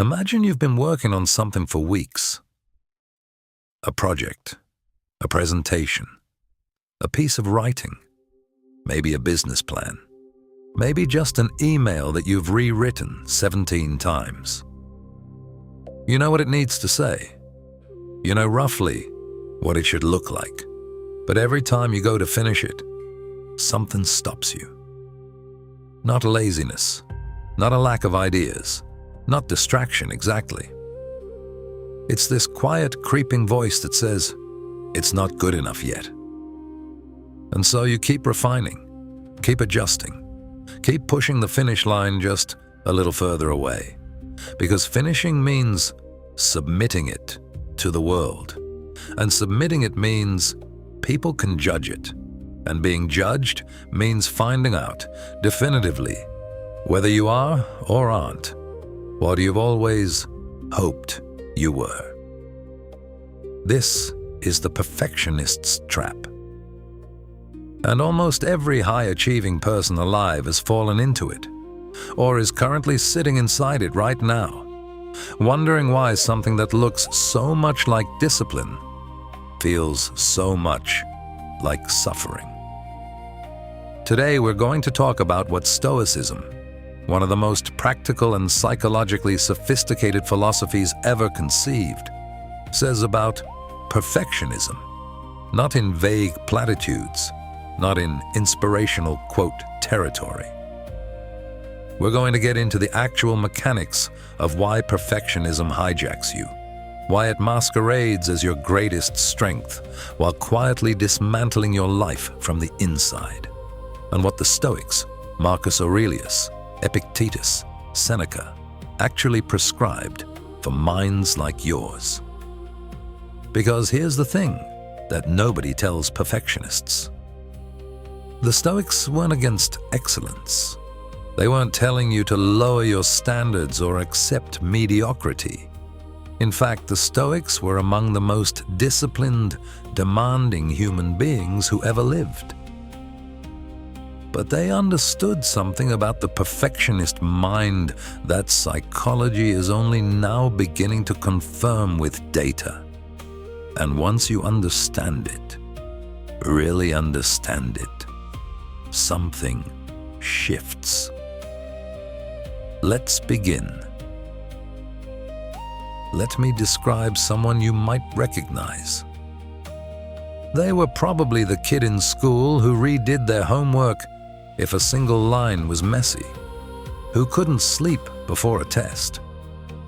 Imagine you've been working on something for weeks. A project, a presentation, a piece of writing, maybe a business plan, maybe just an email that you've rewritten 17 times. You know what it needs to say. You know roughly what it should look like. But every time you go to finish it, something stops you. Not laziness, not a lack of ideas, not distraction exactly. It's this quiet, creeping voice that says, it's not good enough yet. And so you keep refining, keep adjusting, keep pushing the finish line just a little further away. Because finishing means submitting it to the world. And submitting it means people can judge it. And being judged means finding out definitively whether you are or aren't what you've always hoped you were. This is the perfectionist's trap. And almost every high-achieving person alive has fallen into it, or is currently sitting inside it right now, wondering why something that looks so much like discipline feels so much like suffering. Today we're going to talk about what Stoicism, one of the most practical and psychologically sophisticated philosophies ever conceived, says about perfectionism, not in vague platitudes, not in inspirational, quote, territory. We're going to get into the actual mechanics of why perfectionism hijacks you, why it masquerades as your greatest strength while quietly dismantling your life from the inside, and what the Stoics, Marcus Aurelius, Epictetus, Seneca, actually prescribed for minds like yours. Because here's the thing that nobody tells perfectionists. The Stoics weren't against excellence. They weren't telling you to lower your standards or accept mediocrity. In fact, the Stoics were among the most disciplined, demanding human beings who ever lived. But they understood something about the perfectionist mind that psychology is only now beginning to confirm with data. And once you understand it, really understand it, something shifts. Let's begin. Let me describe someone you might recognize. They were probably the kid in school who redid their homework if a single line was messy, who couldn't sleep before a test,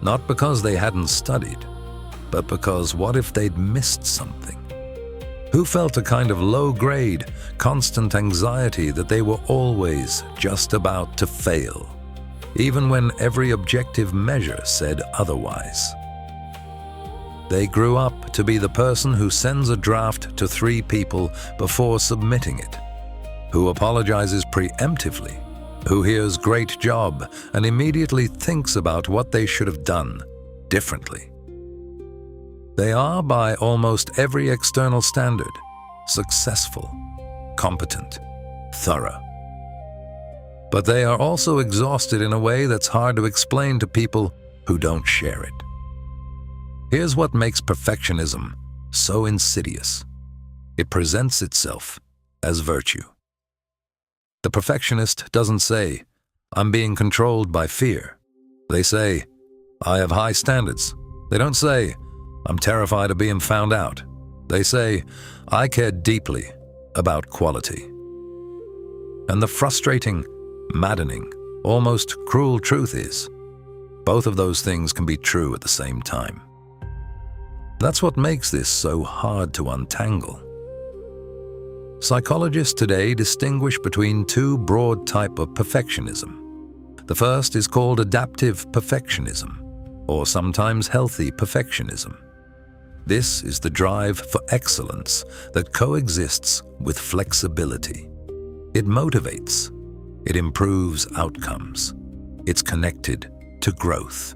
not because they hadn't studied, but because what if they'd missed something? Who felt a kind of low-grade, constant anxiety that they were always just about to fail, even when every objective measure said otherwise. They grew up to be the person who sends a draft to 3 people before submitting it, who apologizes preemptively, who hears "great job" and immediately thinks about what they should have done differently. They are, by almost every external standard, successful, competent, thorough. But they are also exhausted in a way that's hard to explain to people who don't share it. Here's what makes perfectionism so insidious. It presents itself as virtue. The perfectionist doesn't say, "I'm being controlled by fear." They say, "I have high standards." They don't say, "I'm terrified of being found out." They say, "I care deeply about quality." And the frustrating, maddening, almost cruel truth is, both of those things can be true at the same time. That's what makes this so hard to untangle. Psychologists today distinguish between 2 broad types of perfectionism. The first is called adaptive perfectionism, or sometimes healthy perfectionism. This is the drive for excellence that coexists with flexibility. It motivates. It improves outcomes. It's connected to growth.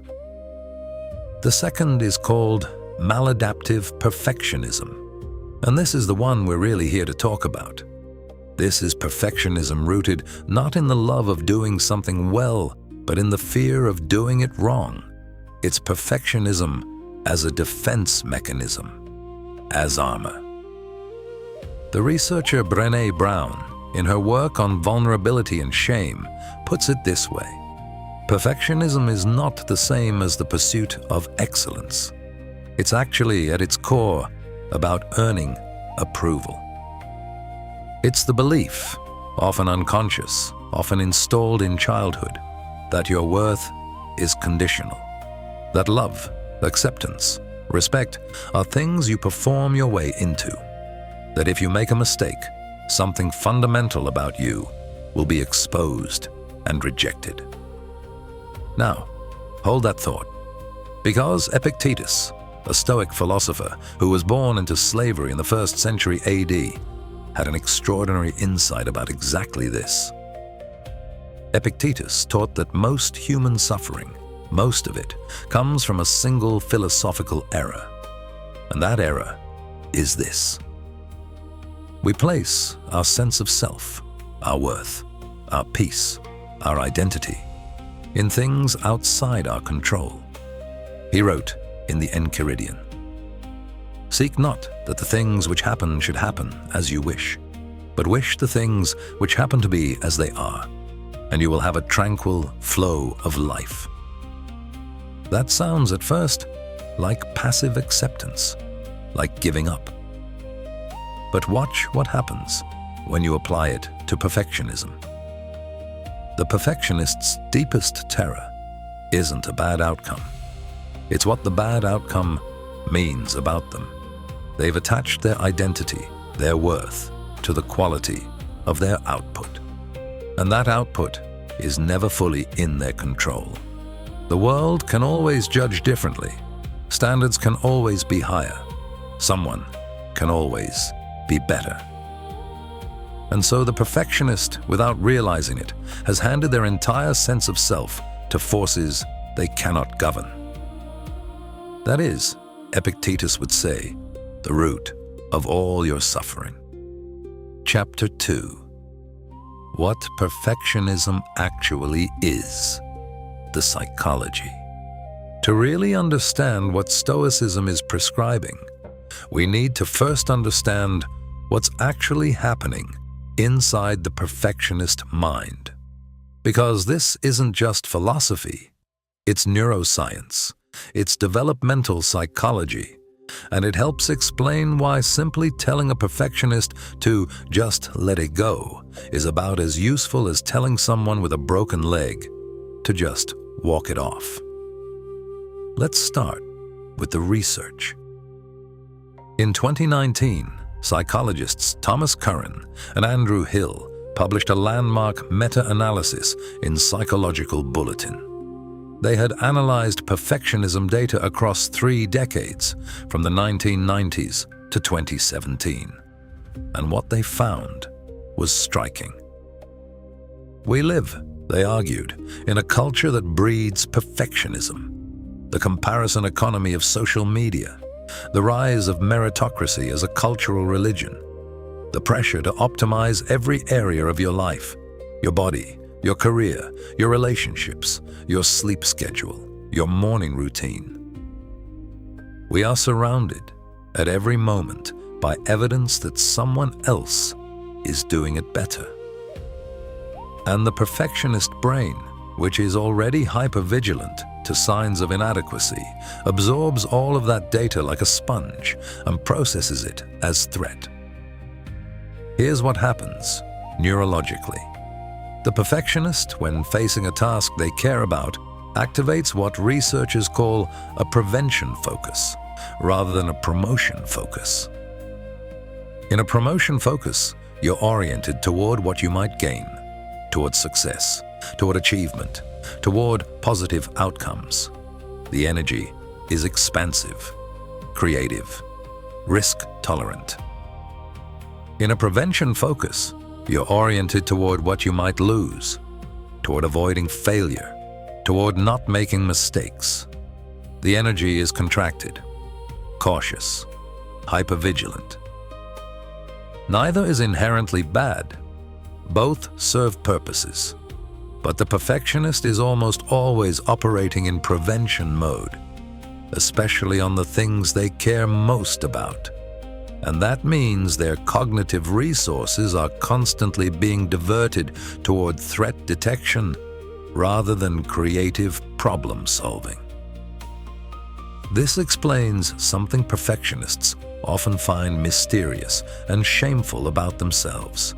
The second is called maladaptive perfectionism, and this is the one we're really here to talk about. This is perfectionism rooted not in the love of doing something well, but in the fear of doing it wrong. It's perfectionism as a defense mechanism, as armor. The researcher Brené Brown, in her work on vulnerability and shame, puts it this way: perfectionism is not the same as the pursuit of excellence. It's actually, at its core, about earning approval. It's the belief, often unconscious, often installed in childhood, that your worth is conditional, that love, acceptance, respect are things you perform your way into, that if you make a mistake, something fundamental about you will be exposed and rejected. Now, hold that thought, because Epictetus, a Stoic philosopher who was born into slavery in the 1st century AD, had an extraordinary insight about exactly this. Epictetus taught that most human suffering, most of it, comes from a single philosophical error. And that error is this: we place our sense of self, our worth, our peace, our identity, in things outside our control. He wrote in the Enchiridion, "Seek not that the things which happen should happen as you wish, but wish the things which happen to be as they are, and you will have a tranquil flow of life." That sounds at first like passive acceptance, like giving up. But watch what happens when you apply it to perfectionism. The perfectionist's deepest terror isn't a bad outcome. It's what the bad outcome means about them. They've attached their identity, their worth, to the quality of their output. And that output is never fully in their control. The world can always judge differently. Standards can always be higher. Someone can always be better. And so the perfectionist, without realizing it, has handed their entire sense of self to forces they cannot govern. That is, Epictetus would say, the root of all your suffering. Chapter 2. What perfectionism actually is. The psychology. To really understand what Stoicism is prescribing, we need to first understand what's actually happening inside the perfectionist mind. Because this isn't just philosophy, it's neuroscience, it's developmental psychology, and it helps explain why simply telling a perfectionist to just let it go is about as useful as telling someone with a broken leg to just walk it off. Let's start with the research. In 2019, psychologists Thomas Curran and Andrew Hill published a landmark meta-analysis in Psychological Bulletin. They had analyzed perfectionism data across 3 decades, from the 1990s to 2017. And what they found was striking. We live, they argued, in a culture that breeds perfectionism. The comparison economy of social media, the rise of meritocracy as a cultural religion, the pressure to optimize every area of your life, your body, your career, your relationships, your sleep schedule, your morning routine. We are surrounded at every moment by evidence that someone else is doing it better. And the perfectionist brain, which is already hypervigilant to signs of inadequacy, absorbs all of that data like a sponge and processes it as threat. Here's what happens neurologically. The perfectionist, when facing a task they care about, activates what researchers call a prevention focus, rather than a promotion focus. In a promotion focus, you're oriented toward what you might gain, toward success, toward achievement, toward positive outcomes. The energy is expansive, creative, risk-tolerant. In a prevention focus, you're oriented toward what you might lose, toward avoiding failure, toward not making mistakes. The energy is contracted, cautious, hypervigilant. Neither is inherently bad. Both serve purposes. But the perfectionist is almost always operating in prevention mode, especially on the things they care most about. And that means their cognitive resources are constantly being diverted toward threat detection rather than creative problem solving. This explains something perfectionists often find mysterious and shameful about themselves: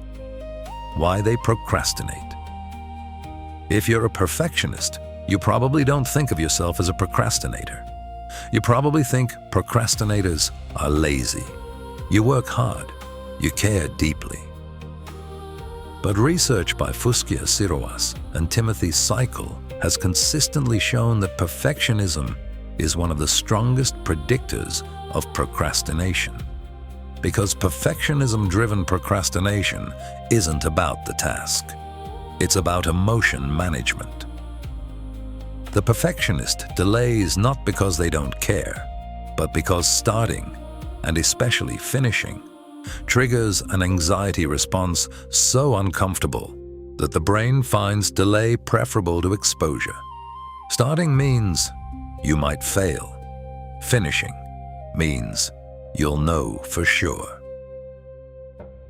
why they procrastinate. If you're a perfectionist, you probably don't think of yourself as a procrastinator. You probably think procrastinators are lazy. You work hard. You care deeply. But research by Fuskia Siroas and Timothy Cycle has consistently shown that perfectionism is one of the strongest predictors of procrastination. Because perfectionism-driven procrastination isn't about the task. It's about emotion management. The perfectionist delays not because they don't care, but because starting, and especially finishing, triggers an anxiety response so uncomfortable that the brain finds delay preferable to exposure. Starting means you might fail. Finishing means you'll know for sure.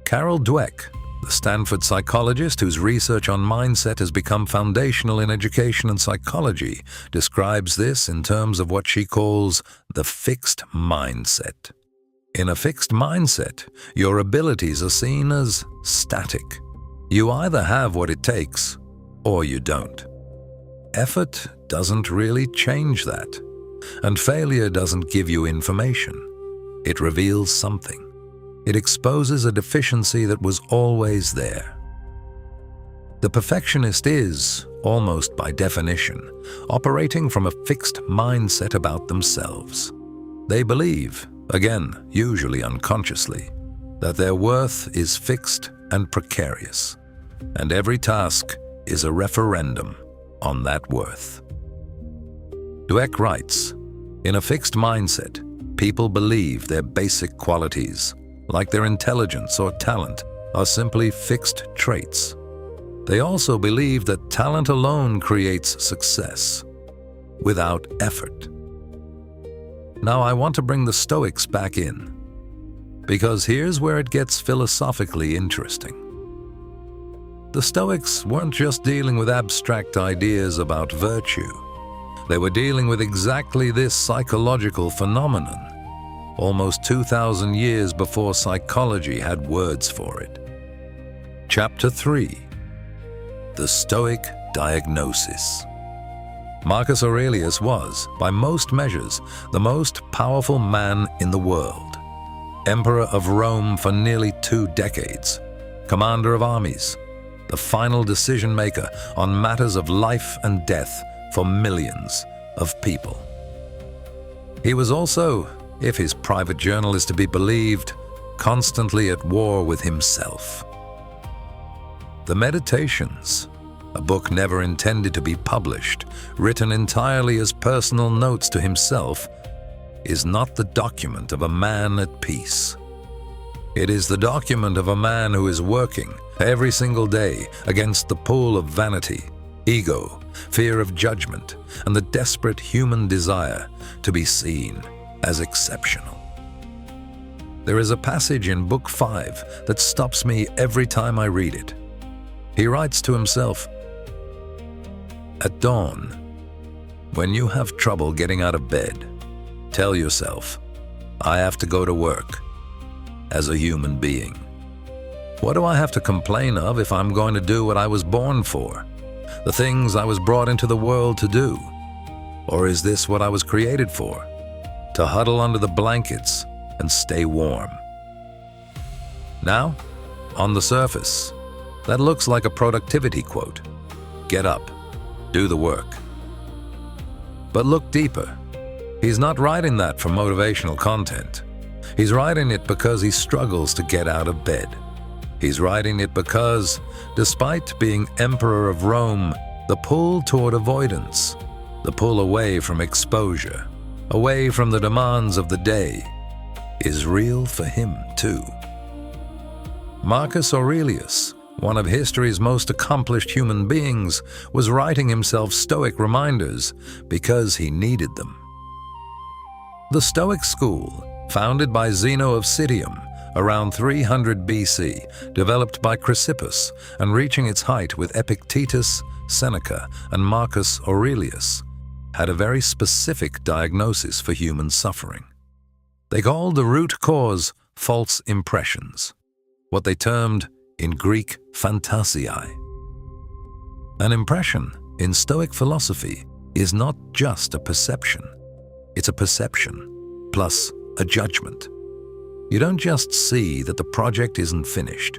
Carol Dweck, the Stanford psychologist whose research on mindset has become foundational in education and psychology, describes this in terms of what she calls the fixed mindset. In a fixed mindset, your abilities are seen as static. You either have what it takes, or you don't. Effort doesn't really change that, and failure doesn't give you information. It reveals something. It exposes a deficiency that was always there. The perfectionist is, almost by definition, operating from a fixed mindset about themselves. They believe, again, usually unconsciously, that their worth is fixed and precarious, and every task is a referendum on that worth. Dweck writes, "In a fixed mindset, people believe their basic qualities, like their intelligence or talent, are simply fixed traits. They also believe that talent alone creates success, without effort." Now I want to bring the Stoics back in, because here's where it gets philosophically interesting. The Stoics weren't just dealing with abstract ideas about virtue. They were dealing with exactly this psychological phenomenon, almost 2,000 years before psychology had words for it. Chapter 3: The Stoic Diagnosis. Marcus Aurelius was, by most measures, the most powerful man in the world. Emperor of Rome for nearly 2 decades, commander of armies, the final decision-maker on matters of life and death for millions of people. He was also, if his private journal is to be believed, constantly at war with himself. The Meditations, a book never intended to be published, written entirely as personal notes to himself, is not the document of a man at peace. It is the document of a man who is working every single day against the pull of vanity, ego, fear of judgment, and the desperate human desire to be seen as exceptional. There is a passage in Book 5 that stops me every time I read it. He writes to himself, "At dawn, when you have trouble getting out of bed, tell yourself, I have to go to work as a human being. What do I have to complain of if I'm going to do what I was born for? The things I was brought into the world to do? Or is this what I was created for? To huddle under the blankets and stay warm?" Now, on the surface, that looks like a productivity quote. Get up, do the work. But look deeper. He's not writing that for motivational content. He's writing it because he struggles to get out of bed. He's writing it because, despite being Emperor of Rome, the pull toward avoidance, the pull away from exposure, away from the demands of the day, is real for him too. Marcus Aurelius One of history's most accomplished human beings was writing himself Stoic reminders because he needed them. The Stoic school, founded by Zeno of Citium around 300 BC, developed by Chrysippus and reaching its height with Epictetus, Seneca, and Marcus Aurelius, had a very specific diagnosis for human suffering. They called the root cause false impressions, what they termed in Greek phantasiae. An impression in Stoic philosophy is not just a perception. It's a perception plus a judgment. You don't just see that the project isn't finished.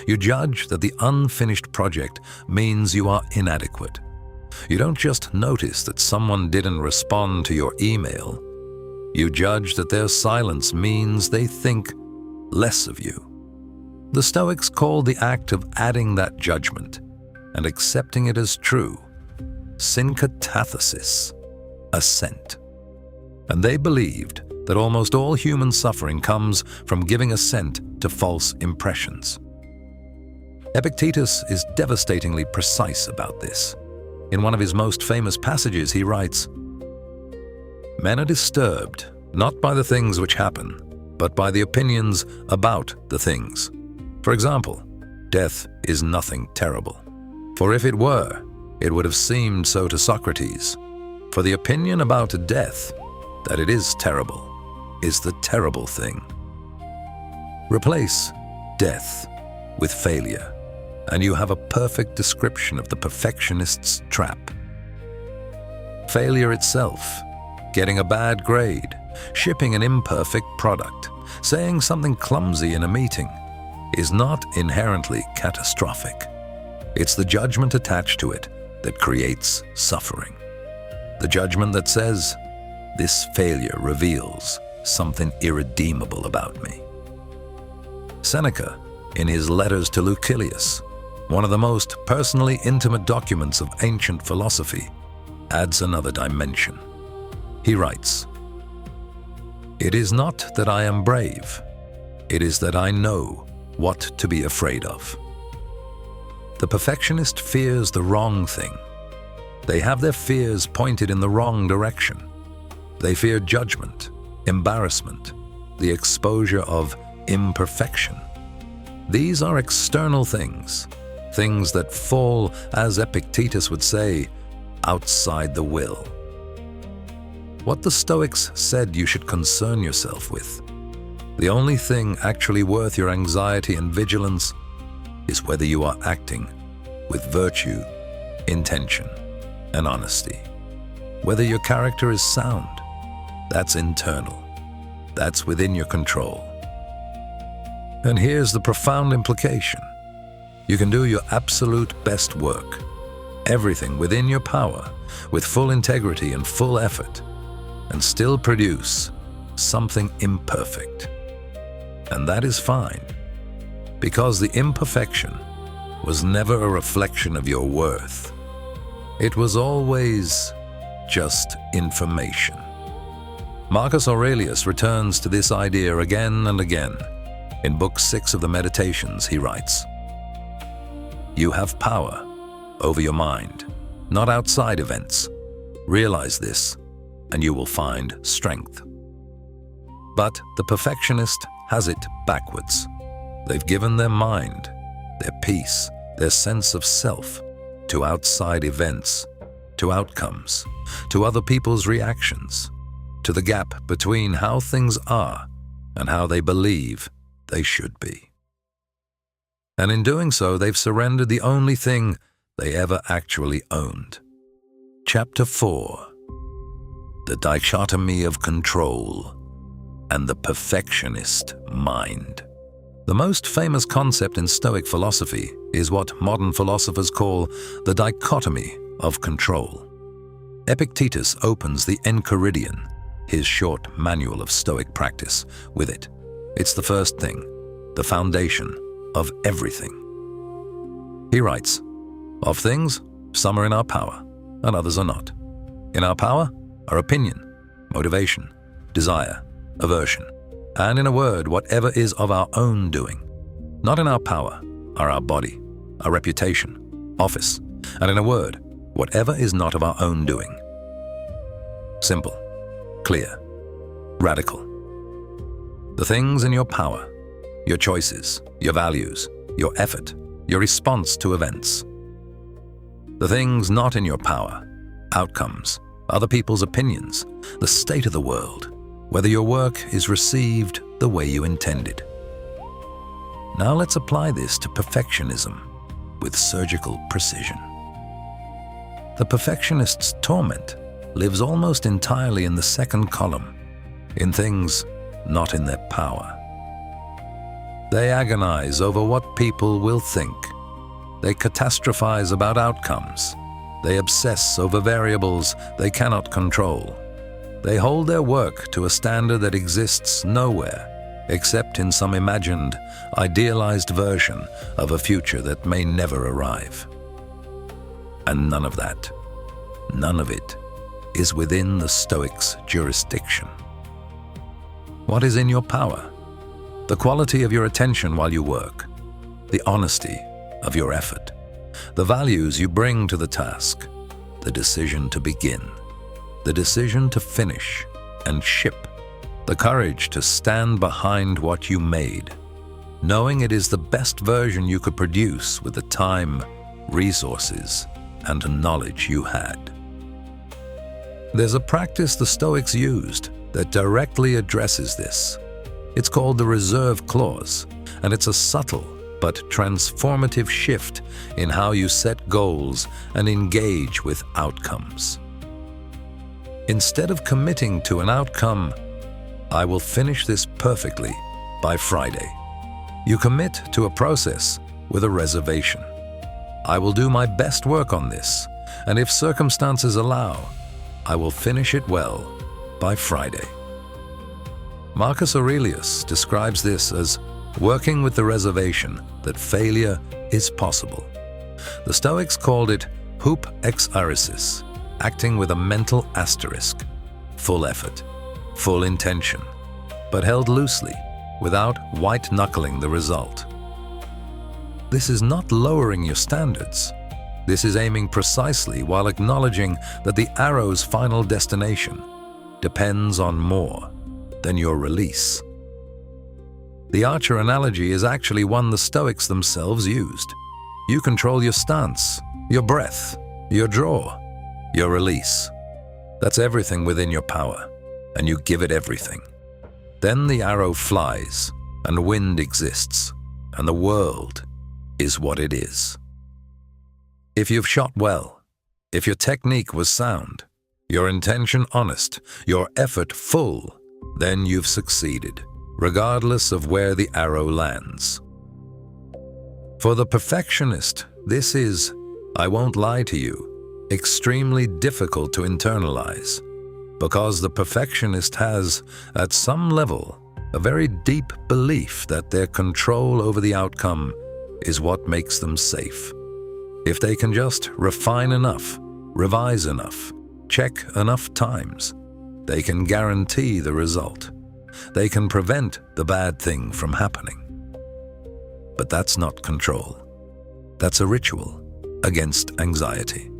You judge that the unfinished project means you are inadequate. You don't just notice that someone didn't respond to your email. You judge that their silence means they think less of you. The Stoics called the act of adding that judgment and accepting it as true synkatathesis, assent. And they believed that almost all human suffering comes from giving assent to false impressions. Epictetus is devastatingly precise about this. In one of his most famous passages, he writes, "Men are disturbed not by the things which happen, but by the opinions about the things. For example, death is nothing terrible. For if it were, it would have seemed so to Socrates. For the opinion about death, that it is terrible, is the terrible thing." Replace death with failure, and you have a perfect description of the perfectionist's trap. Failure itself, getting a bad grade, shipping an imperfect product, saying something clumsy in a meeting, is not inherently catastrophic. It's the judgment attached to it that creates suffering. The judgment that says, "This failure reveals something irredeemable about me." Seneca, in his letters to Lucilius, one of the most personally intimate documents of ancient philosophy, adds another dimension. He writes, "It is not that I am brave, it is that I know what to be afraid of." The perfectionist fears the wrong thing. They have their fears pointed in the wrong direction. They fear judgment, embarrassment, the exposure of imperfection. These are external things, things that fall, as Epictetus would say, outside the will. What the Stoics said you should concern yourself with, the only thing actually worth your anxiety and vigilance, is whether you are acting with virtue, intention, and honesty. Whether your character is sound, that's internal. That's within your control. And here's the profound implication. You can do your absolute best work, everything within your power, with full integrity and full effort, and still produce something imperfect. And that is fine, because the imperfection was never a reflection of your worth. It was always just information. Marcus Aurelius returns to this idea again and again. In Book 6 of the Meditations, he writes, "You have power over your mind, not outside events. Realize this, and you will find strength." But the perfectionist has it backwards. They've given their mind, their peace, their sense of self to outside events, to outcomes, to other people's reactions, to the gap between how things are and how they believe they should be. And in doing so, they've surrendered the only thing they ever actually owned. Chapter 4: The Dichotomy of Control and the Perfectionist Mind. The most famous concept in Stoic philosophy is what modern philosophers call the dichotomy of control. Epictetus opens the Enchiridion, his short manual of Stoic practice, with it. It's the first thing, the foundation of everything. He writes, "Of things, some are in our power, and others are not. In our power are opinion, motivation, desire, aversion, and in a word, whatever is of our own doing. Not in our power are our body, our reputation, office, and in a word, whatever is not of our own doing. Simple, clear, radical. The things in your power, your choices, your values, your effort, your response to events. The things not in your power, outcomes, other people's opinions, the state of the world, whether your work is received the way you intended. Now let's apply this to perfectionism with surgical precision. The perfectionist's torment lives almost entirely in the second column, in things not in their power. They agonize over what people will think. They catastrophize about outcomes. They obsess over variables they cannot control. They hold their work to a standard that exists nowhere except in some imagined, idealized version of a future that may never arrive. And none of that, none of it, is within the Stoics' jurisdiction. What is in your power? The quality of your attention while you work, the honesty of your effort, the values you bring to the task, the decision to begin, the decision to finish and ship, the courage to stand behind what you made, knowing it is the best version you could produce with the time, resources, and knowledge you had. There's a practice the Stoics used that directly addresses this. It's called the reserve clause, and it's a subtle but transformative shift in how you set goals and engage with outcomes. Instead of committing to an outcome, I will finish this perfectly by Friday, you commit to a process with a reservation. I will do my best work on this, and if circumstances allow, I will finish it well by Friday. Marcus Aurelius describes this as working with the reservation that failure is possible. The Stoics called it hup ex arisis, acting with a mental asterisk, full effort, full intention, but held loosely, without white-knuckling the result. This is not lowering your standards. This is aiming precisely while acknowledging that the arrow's final destination depends on more than your release. The archer analogy is actually one the Stoics themselves used. You control your stance, your breath, your draw, your release. That's everything within your power, and you give it everything. Then the arrow flies, and wind exists, and the world is what it is. If you've shot well, if your technique was sound, your intention honest, your effort full, then you've succeeded, regardless of where the arrow lands. For the perfectionist, this is, I won't lie to you, extremely difficult to internalize, because the perfectionist has, at some level, a very deep belief that their control over the outcome is what makes them safe. If they can just refine enough, revise enough, check enough times, they can guarantee the result. They can prevent the bad thing from happening. But that's not control. That's a ritual against anxiety.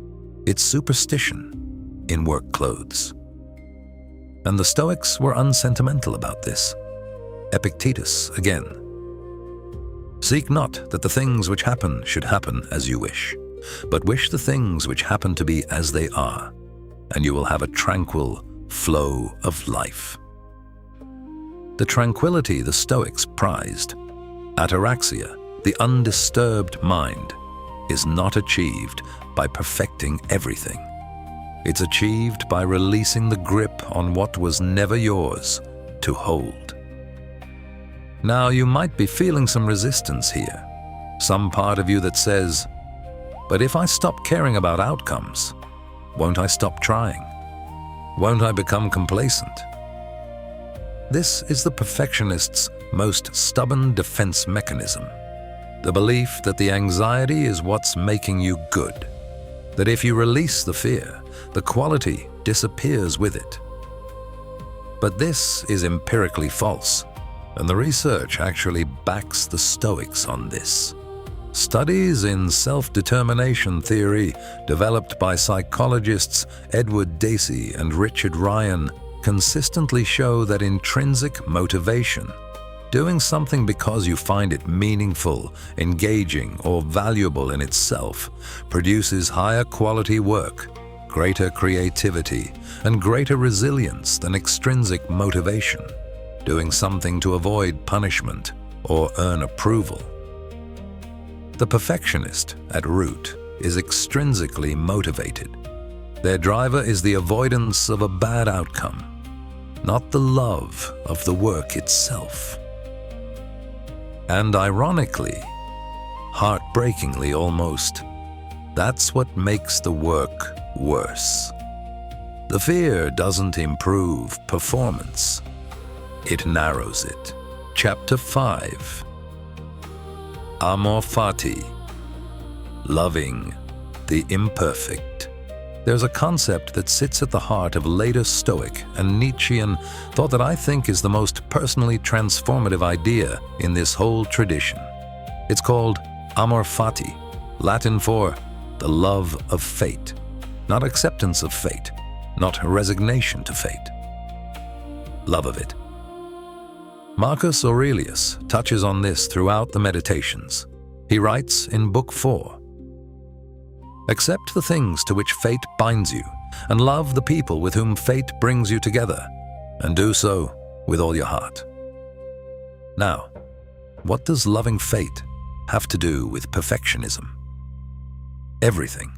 It's superstition in work clothes. And the Stoics were unsentimental about this. Epictetus, again. Seek not that the things which happen should happen as you wish, but wish the things which happen to be as they are, and you will have a tranquil flow of life. The tranquility the Stoics prized, ataraxia, the undisturbed mind, is not achieved by perfecting everything. It's achieved by releasing the grip on what was never yours to hold. Now you might be feeling some resistance here, some part of you that says, but if I stop caring about outcomes, won't I stop trying? Won't I become complacent? This is the perfectionist's most stubborn defense mechanism, the belief that the anxiety is what's making you good, that if you release the fear, the quality disappears with it. But this is empirically false, and the research actually backs the Stoics on this. Studies in self-determination theory developed by psychologists Edward Dacey and Richard Ryan consistently show that intrinsic motivation, doing something because you find it meaningful, engaging, or valuable in itself, produces higher quality work, greater creativity, and greater resilience than extrinsic motivation, doing something to avoid punishment or earn approval. The perfectionist, at root, is extrinsically motivated. Their driver is the avoidance of a bad outcome, not the love of the work itself. And ironically, heartbreakingly almost, that's what makes the work worse. The fear doesn't improve performance, it narrows it. Chapter 5. Amor Fati, loving the imperfect. There's a concept that sits at the heart of later Stoic and Nietzschean thought that I think is the most personally transformative idea in this whole tradition. It's called Amor Fati, Latin for the love of fate, not acceptance of fate, not resignation to fate. Love of it. Marcus Aurelius touches on this throughout the Meditations. He writes in Book 4, "Accept the things to which fate binds you, and love the people with whom fate brings you together, and do so with all your heart." Now, what does loving fate have to do with perfectionism? Everything.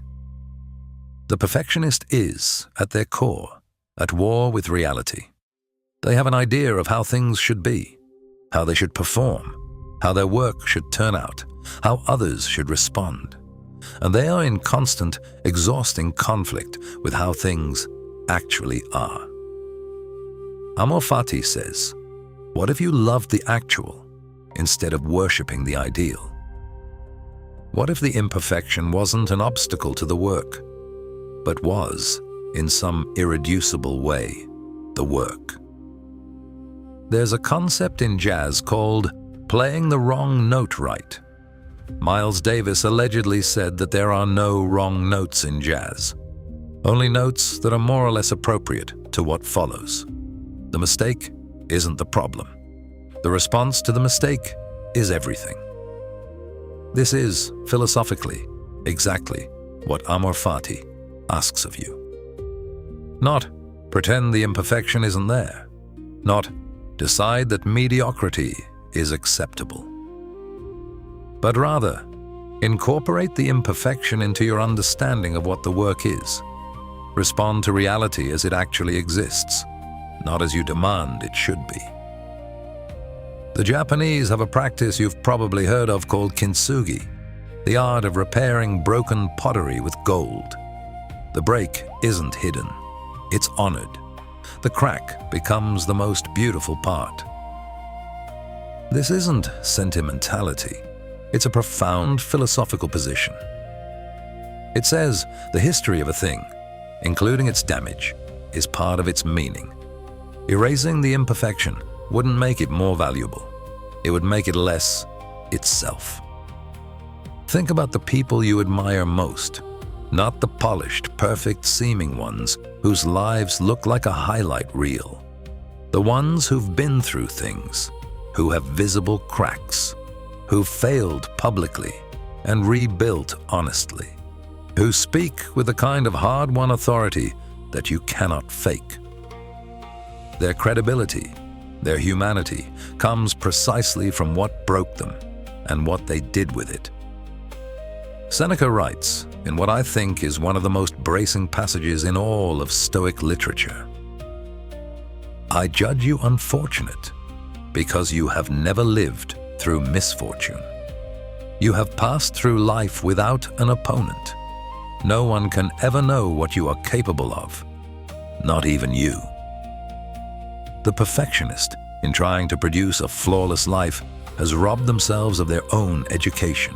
The perfectionist is, at their core, at war with reality. They have an idea of how things should be, how they should perform, how their work should turn out, how others should respond. And they are in constant, exhausting conflict with how things actually are. Amor Fati says, what if you loved the actual instead of worshipping the ideal? What if the imperfection wasn't an obstacle to the work, but was, in some irreducible way, the work? There's a concept in jazz called playing the wrong note right. Miles Davis allegedly said that there are no wrong notes in jazz, only notes that are more or less appropriate to what follows. The mistake isn't the problem. The response to the mistake is everything. This is, philosophically, exactly what Amor Fati asks of you. Not pretend the imperfection isn't there. Not decide that mediocrity is acceptable. But rather, incorporate the imperfection into your understanding of what the work is. Respond to reality as it actually exists, not as you demand it should be. The Japanese have a practice you've probably heard of called kintsugi, the art of repairing broken pottery with gold. The break isn't hidden, it's honored. The crack becomes the most beautiful part. This isn't sentimentality. It's a profound philosophical position. It says the history of a thing, including its damage, is part of its meaning. Erasing the imperfection wouldn't make it more valuable. It would make it less itself. Think about the people you admire most, not the polished, perfect-seeming ones whose lives look like a highlight reel. The ones who've been through things, who have visible cracks, who've failed publicly and rebuilt honestly, who speak with the kind of hard-won authority that you cannot fake. Their credibility, their humanity, comes precisely from what broke them and what they did with it. Seneca writes, in what I think is one of the most bracing passages in all of Stoic literature, "I judge you unfortunate because you have never lived through misfortune. You have passed through life without an opponent. No one can ever know what you are capable of, not even you." The perfectionist, in trying to produce a flawless life, has robbed themselves of their own education.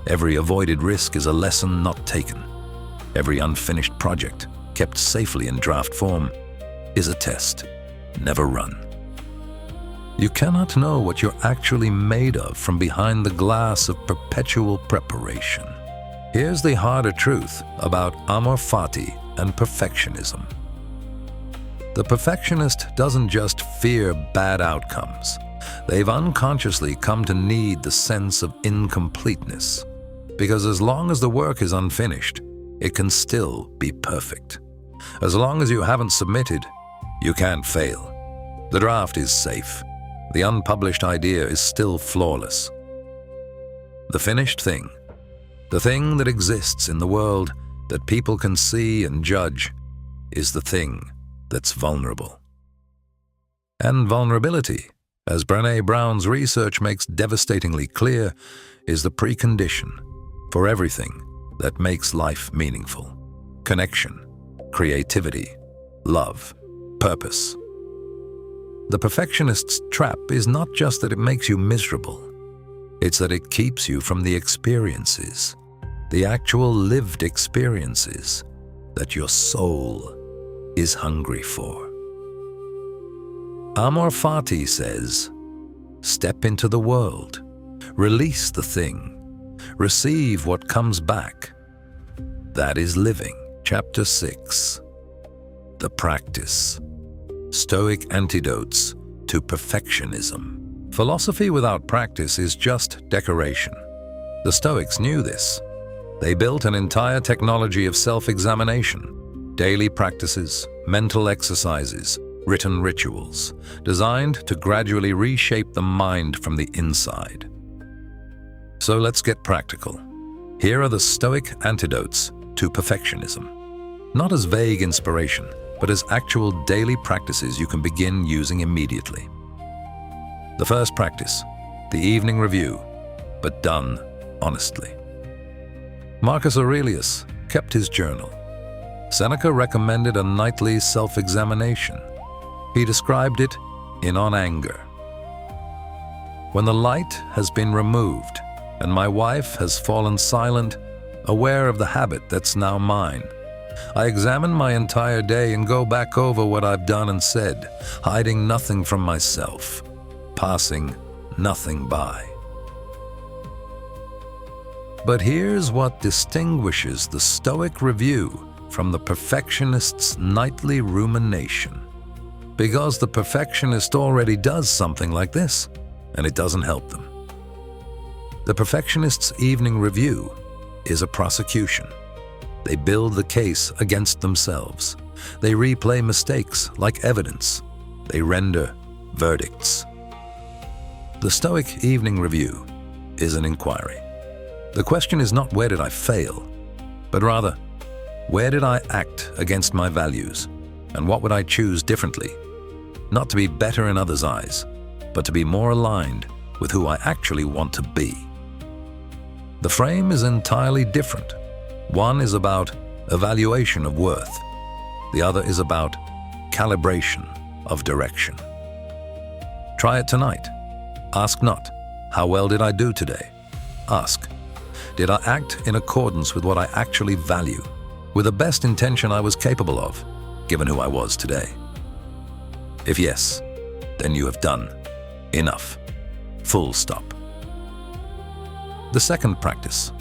Every avoided risk is a lesson not taken. Every unfinished project, kept safely in draft form, is a test never run. You cannot know what you're actually made of from behind the glass of perpetual preparation. Here's the harder truth about Amor, Fati, and perfectionism. The perfectionist doesn't just fear bad outcomes. They've unconsciously come to need the sense of incompleteness, because as long as the work is unfinished, it can still be perfect. As long as you haven't submitted, you can't fail. The draft is safe. The unpublished idea is still flawless. The finished thing, the thing that exists in the world that people can see and judge, is the thing that's vulnerable. And vulnerability, as Brené Brown's research makes devastatingly clear, is the precondition for everything that makes life meaningful. Connection, creativity, love, purpose. The perfectionist's trap is not just that it makes you miserable. It's that it keeps you from the experiences, the actual lived experiences that your soul is hungry for. Amor Fati says, step into the world, release the thing, receive what comes back. That is living. Chapter 6. The Practice. Stoic Antidotes to Perfectionism. Philosophy without practice is just decoration. The Stoics knew this. They built an entire technology of self-examination, daily practices, mental exercises, written rituals, designed to gradually reshape the mind from the inside. So let's get practical. Here are the Stoic antidotes to perfectionism. Not as vague inspiration, but as actual daily practices you can begin using immediately. The first practice, the evening review, but done honestly. Marcus Aurelius kept his journal. Seneca recommended a nightly self-examination. He described it in On Anger. When the light has been removed and my wife has fallen silent, aware of the habit that's now mine, I examine my entire day and go back over what I've done and said, hiding nothing from myself, passing nothing by. But here's what distinguishes the Stoic review from the perfectionist's nightly rumination. Because the perfectionist already does something like this, and it doesn't help them. The perfectionist's evening review is a prosecution. They build the case against themselves. They replay mistakes like evidence. They render verdicts. The Stoic evening review is an inquiry. The question is not where did I fail, but rather, where did I act against my values, and what would I choose differently? Not to be better in others' eyes, but to be more aligned with who I actually want to be. The frame is entirely different. One is about evaluation of worth. The other is about calibration of direction. Try it tonight. Ask not, how well did I do today? Ask, did I act in accordance with what I actually value, with the best intention I was capable of, given who I was today? If yes, then you have done enough. Full stop. The second practice,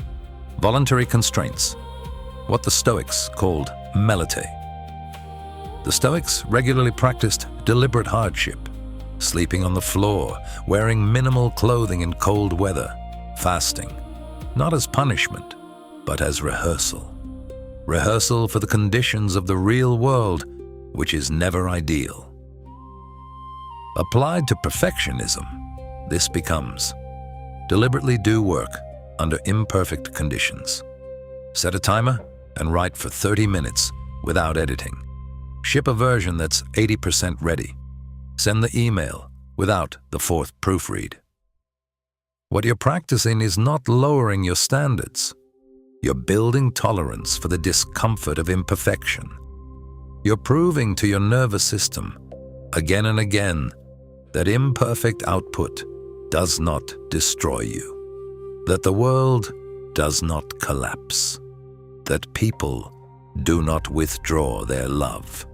voluntary constraints, what the Stoics called melite. The Stoics regularly practiced deliberate hardship, sleeping on the floor, wearing minimal clothing in cold weather, fasting, not as punishment, but as rehearsal. Rehearsal for the conditions of the real world, which is never ideal. Applied to perfectionism, this becomes deliberately do work under imperfect conditions. Set a timer and write for 30 minutes without editing. Ship a version that's 80% ready. Send the email without the fourth proofread. What you're practicing is not lowering your standards. You're building tolerance for the discomfort of imperfection. You're proving to your nervous system, again and again, that imperfect output does not destroy you, that the world does not collapse, that people do not withdraw their love.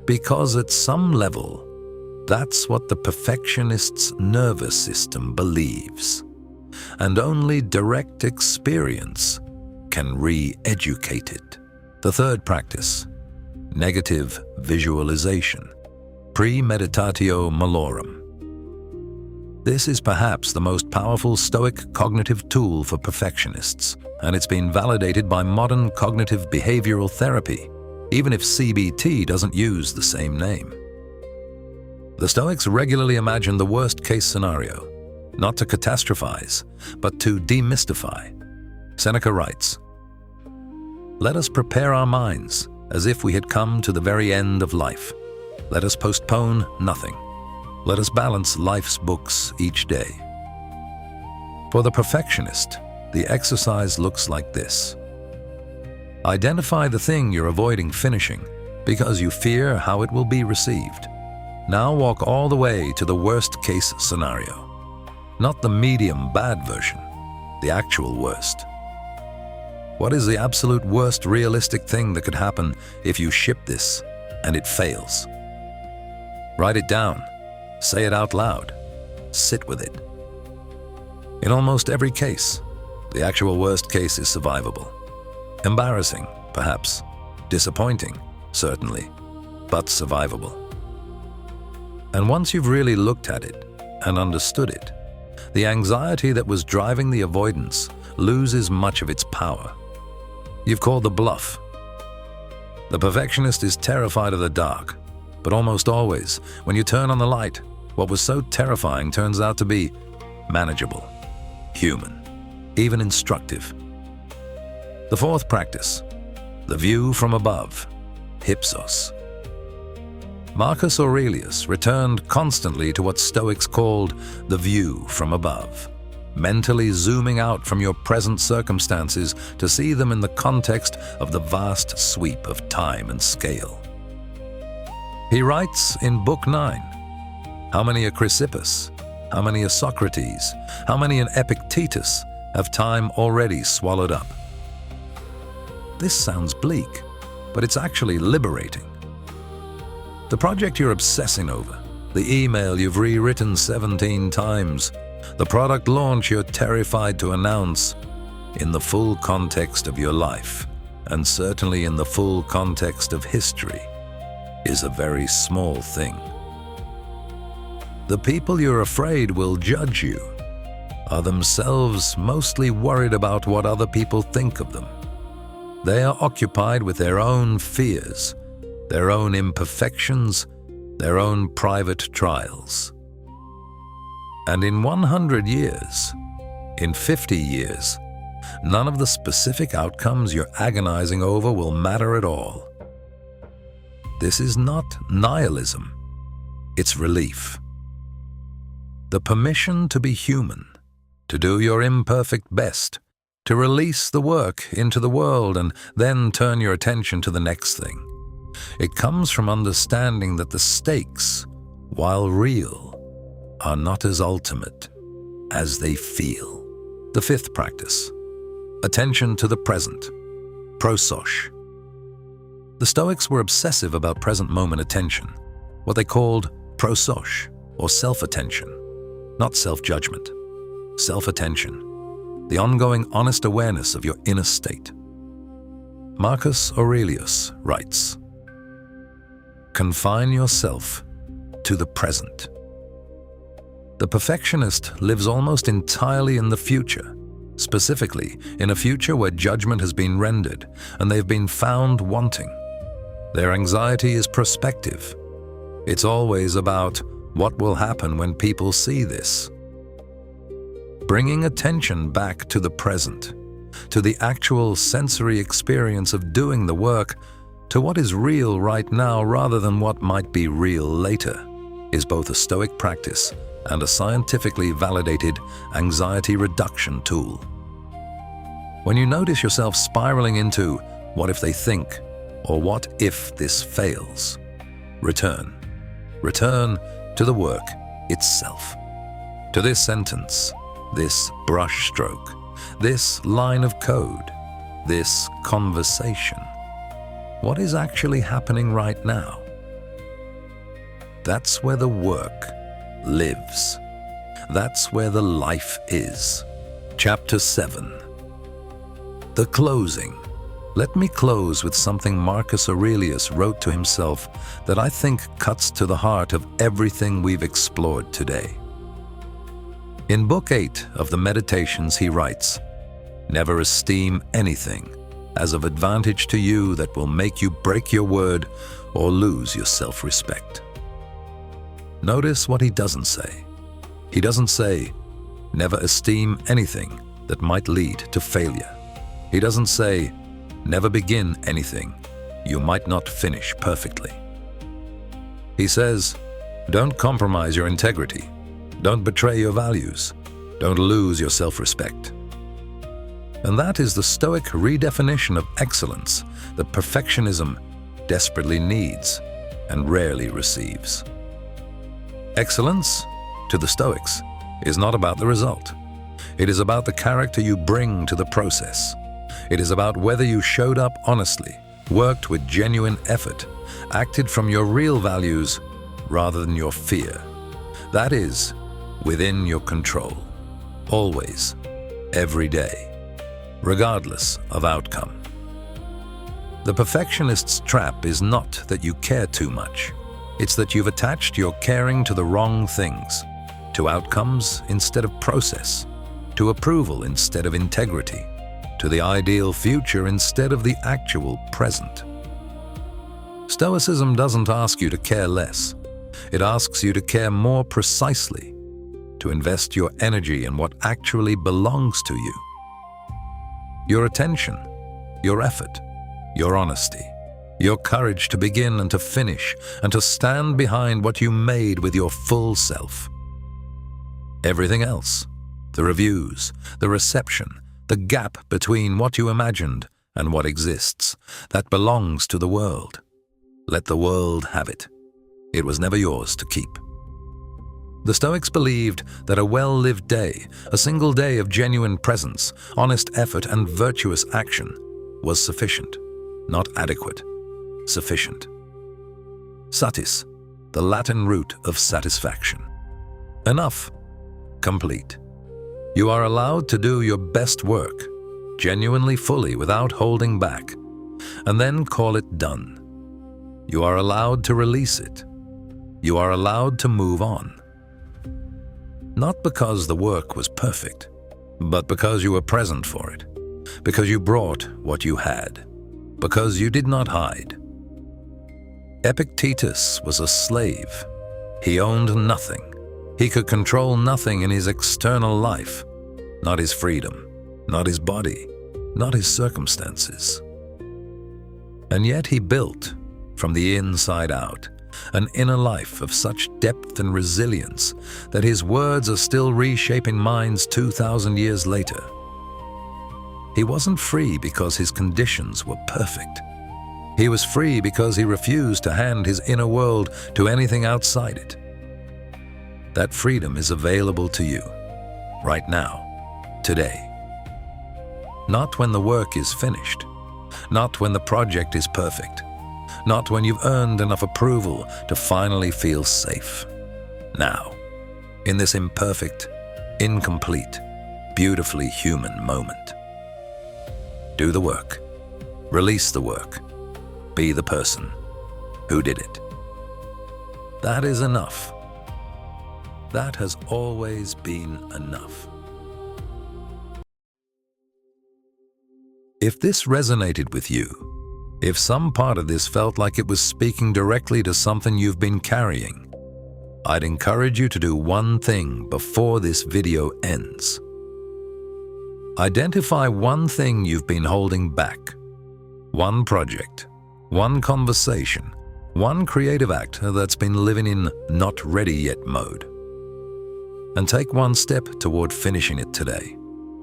Because at some level, That's what the perfectionist's nervous system believes, and only direct experience can re-educate it. The third practice, negative visualization, premeditatio malorum. This is perhaps the most powerful Stoic cognitive tool for perfectionists, and it's been validated by modern cognitive behavioral therapy, even if CBT doesn't use the same name. The Stoics regularly imagine the worst-case scenario, not to catastrophize, but to demystify. Seneca writes, "Let us prepare our minds as if we had come to the very end of life. Let us postpone nothing. Let us balance life's books each day." For the perfectionist, the exercise looks like this. Identify the thing you're avoiding finishing because you fear how it will be received. Now walk all the way to the worst-case scenario. Not the medium bad version, the actual worst. What is the absolute worst realistic thing that could happen if you ship this and it fails? Write it down, say it out loud, sit with it. In almost every case, the actual worst case is survivable. Embarrassing, perhaps. Disappointing, certainly, but survivable. And once you've really looked at it and understood it, the anxiety that was driving the avoidance loses much of its power. You've called the bluff. The perfectionist is terrified of the dark, but almost always, when you turn on the light, what was so terrifying turns out to be manageable, human, even instructive. The fourth practice, the view from above, hypsos. Marcus Aurelius returned constantly to what Stoics called the view from above, mentally zooming out from your present circumstances to see them in the context of the vast sweep of time and scale. He writes in Book 9, how many a Chrysippus, how many a Socrates, how many an Epictetus have time already swallowed up? This sounds bleak, but it's actually liberating. The project you're obsessing over, the email you've rewritten 17 times, the product launch you're terrified to announce, in the full context of your life, and certainly in the full context of history, is a very small thing. The people you're afraid will judge you are themselves mostly worried about what other people think of them. They are occupied with their own fears, their own imperfections, their own private trials. And in 100 years, in 50 years, none of the specific outcomes you're agonizing over will matter at all. This is not nihilism, it's relief. The permission to be human, to do your imperfect best, to release the work into the world and then turn your attention to the next thing. It comes from understanding that the stakes, while real, are not as ultimate as they feel. The fifth practice, attention to the present, prosos. The Stoics were obsessive about present moment attention, what they called prosos, or self-attention, not self-judgment, self-attention, the ongoing honest awareness of your inner state. Marcus Aurelius writes, confine yourself to the present. The perfectionist lives almost entirely in the future, specifically in a future where judgment has been rendered and they've been found wanting. Their anxiety is prospective. It's always about what will happen when people see this. Bringing attention back to the present, to the actual sensory experience of doing the work, to what is real right now rather than what might be real later, is both a Stoic practice and a scientifically validated anxiety reduction tool. When you notice yourself spiraling into what if they think, or what if this fails, return. Return to the work itself, to this sentence, this brush stroke, this line of code, this conversation. What is actually happening right now? That's where the work lives. That's where the life is. Chapter 7. The closing. Let me close with something Marcus Aurelius wrote to himself that I think cuts to the heart of everything we've explored today. In Book 8 of the Meditations he writes, "Never esteem anything as of advantage to you that will make you break your word or lose your self-respect." Notice what he doesn't say. He doesn't say, "Never esteem anything that might lead to failure." He doesn't say, "Never begin anything you might not finish perfectly." He says, "Don't compromise your integrity. Don't betray your values. Don't lose your self-respect." And that is the Stoic redefinition of excellence that perfectionism desperately needs and rarely receives. Excellence, to the Stoics, is not about the result. It is about the character you bring to the process. It is about whether you showed up honestly, worked with genuine effort, acted from your real values rather than your fear. That is, within your control, always, every day, regardless of outcome. The perfectionist's trap is not that you care too much. It's that you've attached your caring to the wrong things, to outcomes instead of process, to approval instead of integrity, to the ideal future instead of the actual present. Stoicism doesn't ask you to care less. It asks you to care more precisely, to invest your energy in what actually belongs to you. Your attention, your effort, your honesty, your courage to begin and to finish and to stand behind what you made with your full self. Everything else, the reviews, the reception, the gap between what you imagined and what exists, that belongs to the world. Let the world have it. It was never yours to keep. The Stoics believed that a well-lived day, a single day of genuine presence, honest effort, and virtuous action was sufficient, not adequate, sufficient. Satis, the Latin root of satisfaction. Enough, complete. You are allowed to do your best work, genuinely fully without holding back, and then call it done. You are allowed to release it. You are allowed to move on. Not because the work was perfect, but because you were present for it, because you brought what you had, because you did not hide. Epictetus was a slave. He owned nothing. He could control nothing in his external life, not his freedom, not his body, not his circumstances. And yet he built, from the inside out, an inner life of such depth and resilience that his words are still reshaping minds 2,000 years later. He wasn't free because his conditions were perfect. He was free because he refused to hand his inner world to anything outside it. That freedom is available to you, right now, today. Not when the work is finished, not when the project is perfect, not when you've earned enough approval to finally feel safe. Now, in this imperfect, incomplete, beautifully human moment. Do the work. Release the work. Be the person who did it. That is enough. That has always been enough. If this resonated with you, if some part of this felt like it was speaking directly to something you've been carrying, I'd encourage you to do one thing before this video ends. Identify one thing you've been holding back. One project, one conversation, one creative act that's been living in not ready yet mode. And take one step toward finishing it today.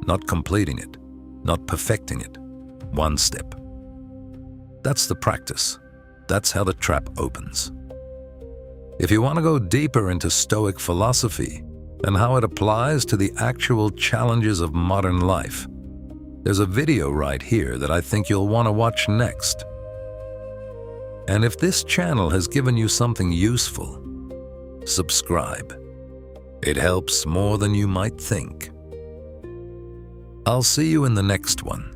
Not completing it, not perfecting it. One step. That's the practice. That's how the trap opens. If you want to go deeper into Stoic philosophy and how it applies to the actual challenges of modern life, there's a video right here that I think you'll want to watch next. And if this channel has given you something useful, subscribe. It helps more than you might think. I'll see you in the next one.